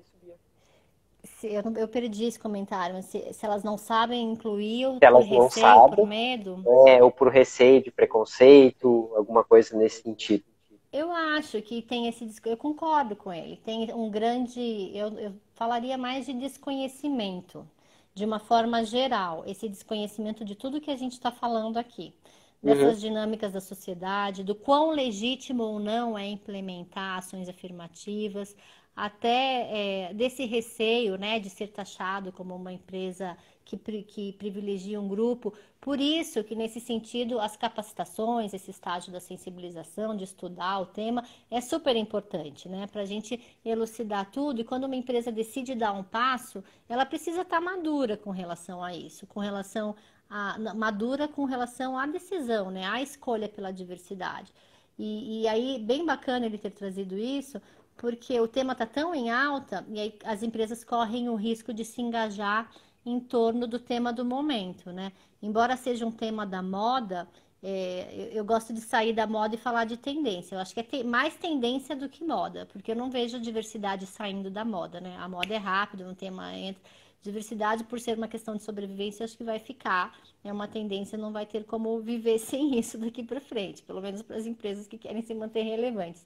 Eu perdi esse comentário, mas se elas não sabem incluir Se por elas não receio, por sabem, medo, ou por receio de preconceito, alguma coisa nesse sentido. eu acho que tem eu concordo com ele. Tem um grande, eu falaria mais de desconhecimento, de uma forma geral, esse desconhecimento de tudo que a gente está falando aqui, Uhum, dessas dinâmicas da sociedade, do quão legítimo ou não é implementar ações afirmativas, até desse receio, né, de ser taxado como uma empresa que privilegia um grupo. Por isso que, nesse sentido, as capacitações, esse estágio da sensibilização, de estudar o tema, é super importante, né? Para a gente elucidar tudo. E quando uma empresa decide dar um passo, ela precisa estar madura com relação a isso, madura com relação à decisão, né? À escolha pela diversidade. E aí, bem bacana ele ter trazido isso, porque o tema está tão em alta, e aí as empresas correm o risco de se engajar em torno do tema do momento, né? Embora seja um tema da moda, eu gosto de sair da moda e falar de tendência. Eu acho que é mais tendência do que moda, porque eu não vejo diversidade saindo da moda, né? A moda é rápida, um tema entra. Diversidade, por ser uma questão de sobrevivência, acho que vai ficar. É uma tendência, não vai ter como viver sem isso daqui para frente, pelo menos para as empresas que querem se manter relevantes.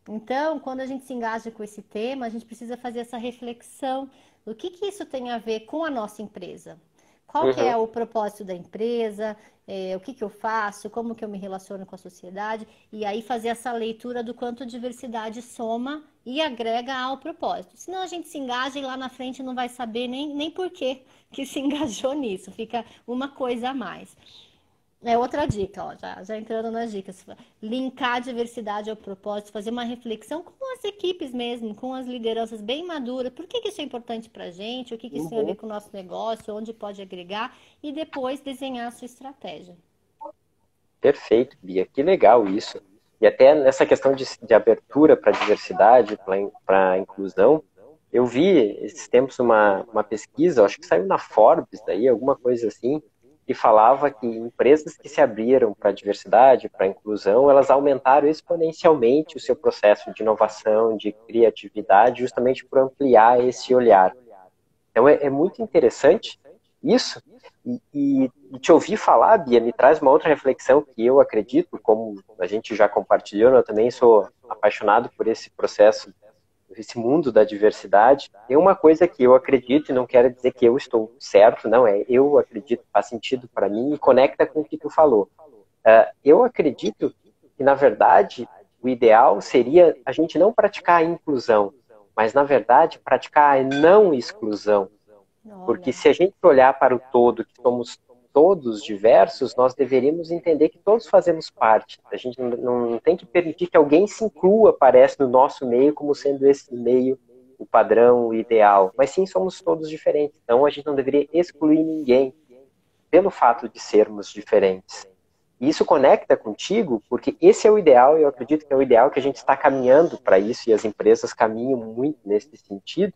Então, quando a gente se engaja com esse tema, a gente precisa fazer essa reflexão. O que isso tem a ver com a nossa empresa? Qual que é Uhum. o propósito da empresa, o que que eu faço, como que eu me relaciono com a sociedade, e aí fazer essa leitura do quanto diversidade soma e agrega ao propósito. Senão a gente se engaja e lá na frente não vai saber nem por que se engajou nisso, fica uma coisa a mais. É outra dica, ó, já entrando nas dicas. Linkar a diversidade ao propósito, fazer uma reflexão com as equipes mesmo, com as lideranças bem maduras. Por que que isso é importante para a gente? O que que isso tem a ver Uhum. com o nosso negócio? Onde pode agregar? E depois desenhar a sua estratégia. Perfeito, Bia. Que legal isso. E até nessa questão de abertura para a diversidade, para a inclusão, eu vi esses tempos uma pesquisa, acho que saiu na Forbes, daí, alguma coisa assim, que falava que empresas que se abriram para a diversidade, para a inclusão, elas aumentaram exponencialmente o seu processo de inovação, de criatividade, justamente por ampliar esse olhar. Então é muito interessante isso. E te ouvir falar, Bia, me traz uma outra reflexão que eu acredito, como a gente já compartilhou, eu também sou apaixonado por esse processo, esse mundo da diversidade. Tem uma coisa que eu acredito, e não quero dizer que eu estou certo, não, eu acredito, faz sentido para mim e conecta com o que tu falou. Eu acredito que, na verdade, o ideal seria a gente não praticar a inclusão, mas, na verdade, praticar a não exclusão. Porque Olha, se a gente olhar para o todo, que somos todos diversos, nós deveríamos entender que todos fazemos parte. A gente não tem que permitir que alguém se inclua, parece, no nosso meio, como sendo esse meio o padrão, o ideal. Mas sim, somos todos diferentes. Então a gente não deveria excluir ninguém pelo fato de sermos diferentes. E isso conecta contigo, porque esse é o ideal, e eu acredito que é o ideal que a gente está caminhando para isso, e as empresas caminham muito nesse sentido.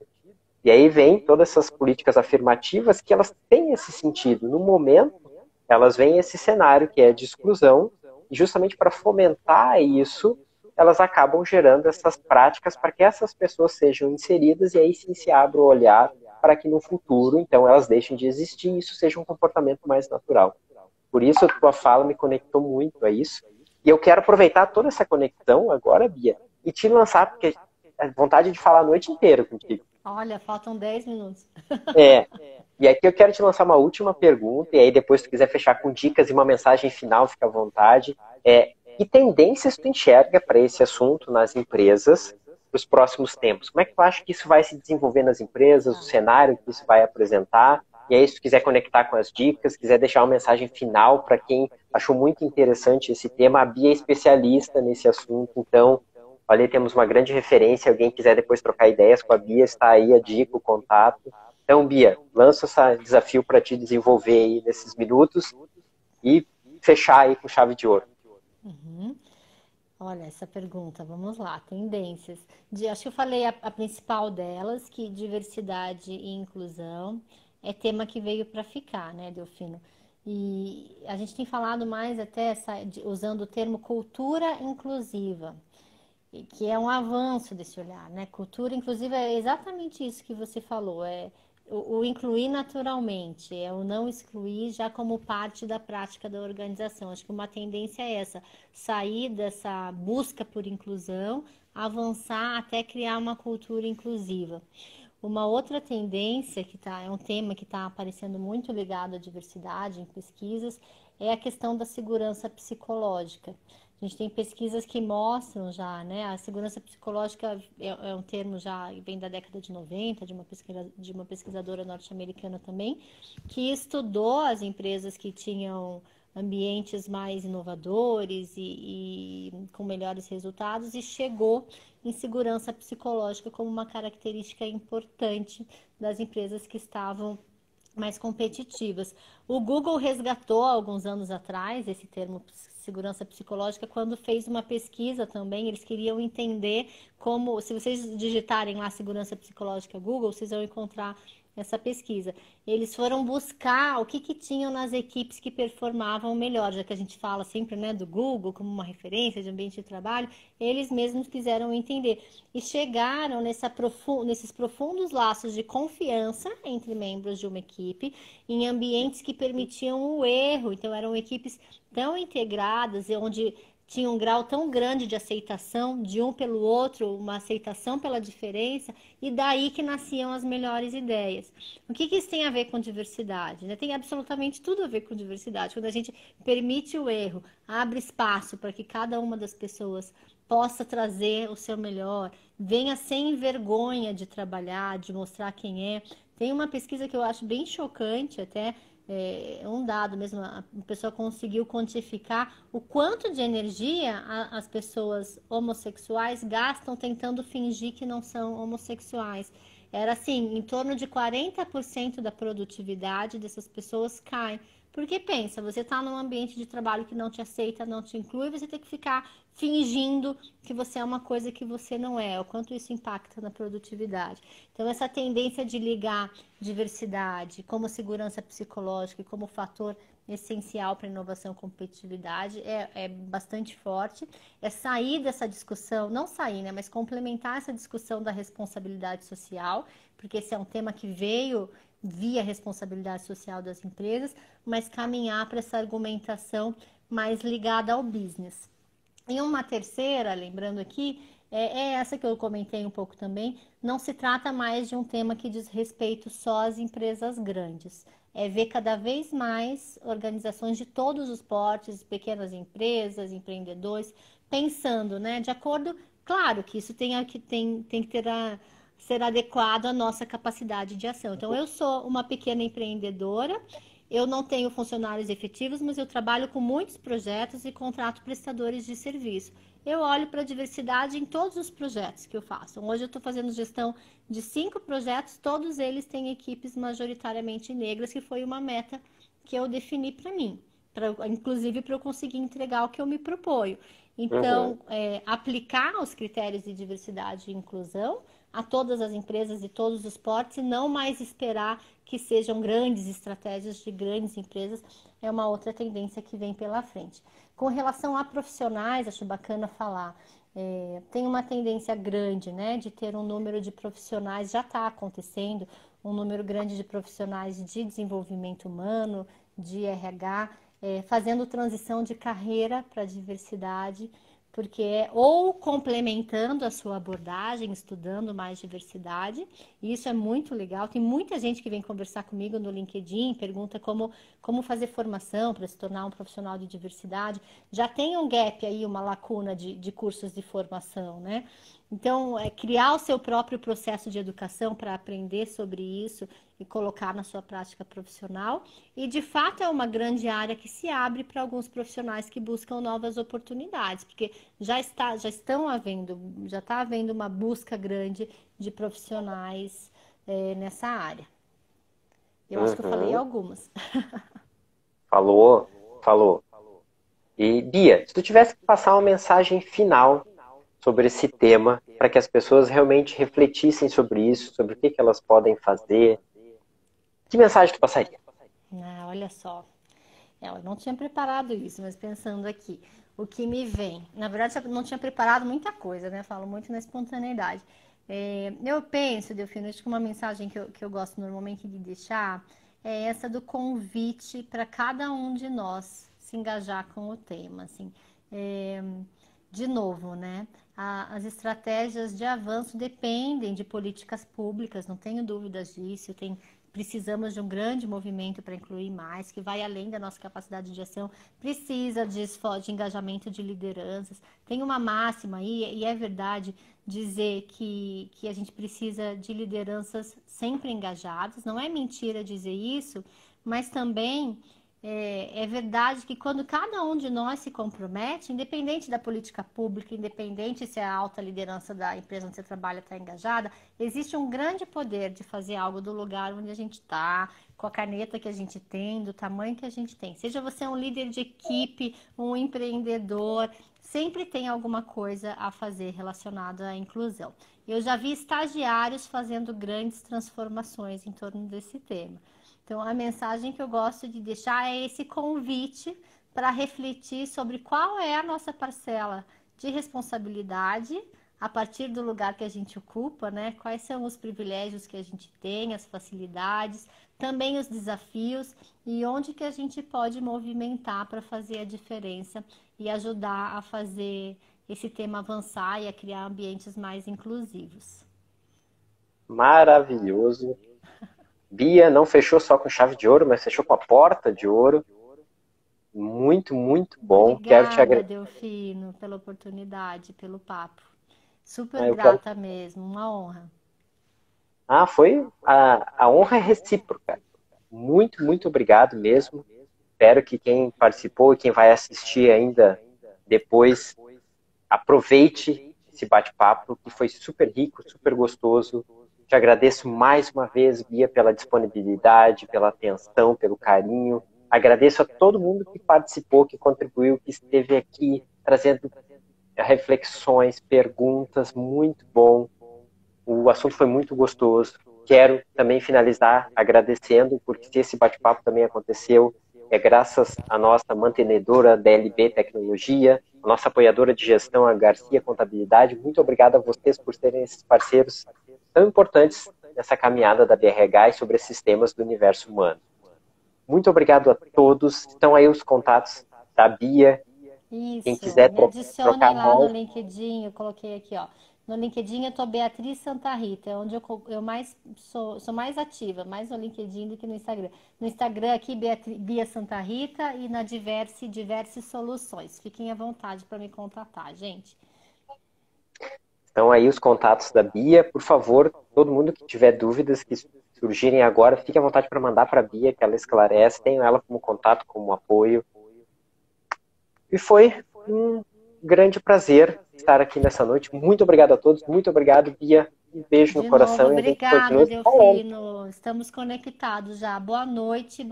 E aí vem todas essas políticas afirmativas que elas têm esse sentido. No momento, elas veem esse cenário que é de exclusão, e justamente para fomentar isso, elas acabam gerando essas práticas para que essas pessoas sejam inseridas e aí sim se abra o olhar para que no futuro, então, elas deixem de existir e isso seja um comportamento mais natural. Por isso, a tua fala me conectou muito a isso. E eu quero aproveitar toda essa conexão agora, Bia, e te lançar, porque a vontade de falar a noite inteira contigo. olha, faltam 10 minutos. É, e aqui eu quero te lançar uma última pergunta, e aí depois se tu quiser fechar com dicas e uma mensagem final, fica à vontade. Que tendências tu enxerga para esse assunto nas empresas para os próximos tempos? Como é que tu acha que isso vai se desenvolver nas empresas, o Tá. cenário que isso vai apresentar? E aí, se tu quiser conectar com as dicas, quiser deixar uma mensagem final para quem achou muito interessante esse tema, a Bia é especialista nesse assunto, então, olha, temos uma grande referência, alguém quiser depois trocar ideias com a Bia, está aí a dica, o contato. Então, Bia, lança esse desafio para te desenvolver aí nesses minutos e fechar aí com chave de ouro. Uhum. Olha, essa pergunta, vamos lá, tendências. Acho que eu falei a principal delas, que diversidade e inclusão é tema que veio para ficar, né, Delfino? E a gente tem falado mais até usando o termo cultura inclusiva, que é um avanço desse olhar, né? Cultura inclusiva é exatamente isso que você falou, é o incluir naturalmente, é o não excluir já como parte da prática da organização. Acho que uma tendência é essa, sair dessa busca por inclusão, avançar até criar uma cultura inclusiva. Uma outra tendência é um tema que está aparecendo muito ligado à diversidade em pesquisas, é a questão da segurança psicológica. A gente tem pesquisas que mostram já, né? A segurança psicológica é um termo já vem da década de 90, de uma pesquisadora norte-americana também, que estudou as empresas que tinham ambientes mais inovadores e com melhores resultados e chegou em segurança psicológica como uma característica importante das empresas que estavam mais competitivas. O Google resgatou alguns anos atrás esse termo segurança psicológica quando fez uma pesquisa também. Eles queriam entender como, se vocês digitarem lá segurança psicológica Google, vocês vão encontrar essa pesquisa. Eles foram buscar o que tinham nas equipes que performavam melhor, já que a gente fala sempre, né, do Google como uma referência de ambiente de trabalho, eles mesmos quiseram entender e chegaram nesses profundos laços de confiança entre membros de uma equipe, em ambientes que permitiam o erro. Então eram equipes tão integradas e onde tinha um grau tão grande de aceitação de um pelo outro, uma aceitação pela diferença, e daí que nasciam as melhores ideias. O que isso tem a ver com diversidade? Né? Tem absolutamente tudo a ver com diversidade. Quando a gente permite o erro, abre espaço para que cada uma das pessoas possa trazer o seu melhor, venha sem vergonha de trabalhar, de mostrar quem é. Tem uma pesquisa que eu acho bem chocante até, um dado mesmo, a pessoa conseguiu quantificar o quanto de energia as pessoas homossexuais gastam tentando fingir que não são homossexuais. Era assim, em torno de 40% da produtividade dessas pessoas cai. Porque pensa, você está num ambiente de trabalho que não te aceita, não te inclui, você tem que ficar fingindo que você é uma coisa que você não é, o quanto isso impacta na produtividade. Então, essa tendência de ligar diversidade como segurança psicológica e como fator essencial para inovação e competitividade é bastante forte. É sair dessa discussão, não sair, né, mas complementar essa discussão da responsabilidade social, porque esse é um tema que veio via responsabilidade social das empresas, mas caminhar para essa argumentação mais ligada ao business. E uma terceira, lembrando aqui, é essa que eu comentei um pouco também, não se trata mais de um tema que diz respeito só às empresas grandes. É ver cada vez mais organizações de todos os portes, pequenas empresas, empreendedores, pensando, né, de acordo, claro que isso tem que ser adequado à nossa capacidade de ação. Então, eu sou uma pequena empreendedora, eu não tenho funcionários efetivos, mas eu trabalho com muitos projetos e contrato prestadores de serviço. Eu olho para a diversidade em todos os projetos que eu faço. Hoje eu estou fazendo gestão de 5 projetos, todos eles têm equipes majoritariamente negras, que foi uma meta que eu defini para mim, inclusive para eu conseguir entregar o que eu me proponho. Então, aplicar os critérios de diversidade e inclusão a todas as empresas de todos os portes e não mais esperar que sejam grandes estratégias de grandes empresas, é uma outra tendência que vem pela frente. Com relação a profissionais, acho bacana falar, tem uma tendência grande, né, de ter um número de profissionais, já está acontecendo, um número grande de profissionais de desenvolvimento humano, de RH, fazendo transição de carreira para a diversidade, porque é ou complementando a sua abordagem, estudando mais diversidade, e isso é muito legal. Tem muita gente que vem conversar comigo no LinkedIn, pergunta como fazer formação para se tornar um profissional de diversidade. Já tem um gap aí, uma lacuna de cursos de formação, né? Então, criar o seu próprio processo de educação para aprender sobre isso e colocar na sua prática profissional. E, de fato, é uma grande área que se abre para alguns profissionais que buscam novas oportunidades, porque já está havendo uma busca grande de profissionais nessa área. Eu acho que eu falei algumas. Falou. E, Bia, se tu tivesse que passar uma mensagem final sobre esse tema, para que as pessoas realmente refletissem sobre isso, sobre o que elas podem fazer, que mensagem tu passaria? Olha só, eu não tinha preparado isso, mas pensando aqui, o que me vem, na verdade eu não tinha preparado muita coisa, né? Eu falo muito na espontaneidade. Eu penso, Delfino, acho que uma mensagem que eu gosto normalmente de deixar é essa do convite para cada um de nós se engajar com o tema, assim. De novo, né? As estratégias de avanço dependem de políticas públicas, não tenho dúvidas disso. Precisamos de um grande movimento para incluir mais, que vai além da nossa capacidade de ação, precisa de engajamento de lideranças. Tem uma máxima aí, e é verdade, dizer que a gente precisa de lideranças sempre engajadas. Não é mentira dizer isso, mas também é verdade que quando cada um de nós se compromete, independente da política pública, independente se a alta liderança da empresa onde você trabalha está engajada, existe um grande poder de fazer algo do lugar onde a gente está, com a caneta que a gente tem, do tamanho que a gente tem. Seja você um líder de equipe, um empreendedor, sempre tem alguma coisa a fazer relacionada à inclusão. Eu já vi estagiários fazendo grandes transformações em torno desse tema. Então, a mensagem que eu gosto de deixar é esse convite para refletir sobre qual é a nossa parcela de responsabilidade a partir do lugar que a gente ocupa, né? Quais são os privilégios que a gente tem, as facilidades, também os desafios e onde que a gente pode movimentar para fazer a diferença e ajudar a fazer esse tema avançar e a criar ambientes mais inclusivos. Maravilhoso. Bia não fechou só com chave de ouro, mas fechou com a porta de ouro. Muito, muito bom. Quero te Obrigada, agradecer. Delfino, pela oportunidade, pelo papo. Super Eu quero... grata mesmo, uma honra. Foi a honra é recíproca. Muito, muito obrigado mesmo. Espero que quem participou e quem vai assistir ainda depois aproveite esse bate-papo, que foi super rico, super gostoso. Te agradeço mais uma vez, Bia, pela disponibilidade, pela atenção, pelo carinho. Agradeço a todo mundo que participou, que contribuiu, que esteve aqui trazendo reflexões, perguntas, muito bom. O assunto foi muito gostoso. Quero também finalizar agradecendo, porque se esse bate-papo também aconteceu, é graças à nossa mantenedora da LB Tecnologia, a nossa apoiadora de gestão, a Garcia Contabilidade. Muito obrigado a vocês por serem esses parceiros tão importantes nessa caminhada da BRH e sobre esses temas do universo humano. Muito obrigado a todos. Estão aí os contatos da Bia. Quem Isso, quiser me trocar adicionem lá no mais, LinkedIn, eu coloquei aqui, ó. No LinkedIn eu tô Beatriz Santa Rita, é onde eu mais sou mais ativa, mais no LinkedIn do que no Instagram. No Instagram aqui, Bia Santa Rita e na Diverse Soluções. Fiquem à vontade para me contatar, gente. estão aí os contatos da Bia. Por favor, todo mundo que tiver dúvidas que surgirem agora, fique à vontade para mandar para a Bia, que ela esclarece. Tenho ela como contato, como apoio. E foi um grande prazer estar aqui nessa noite. Muito obrigado a todos. Muito obrigado, Bia. Um beijo no De novo, coração e a gente obrigada, continua se falando. Delfino. Estamos conectados já. Boa noite,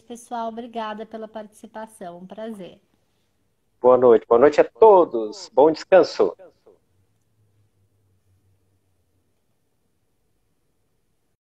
pessoal. Obrigada pela participação. Um prazer. Boa noite. Boa noite a todos. Bom descanso.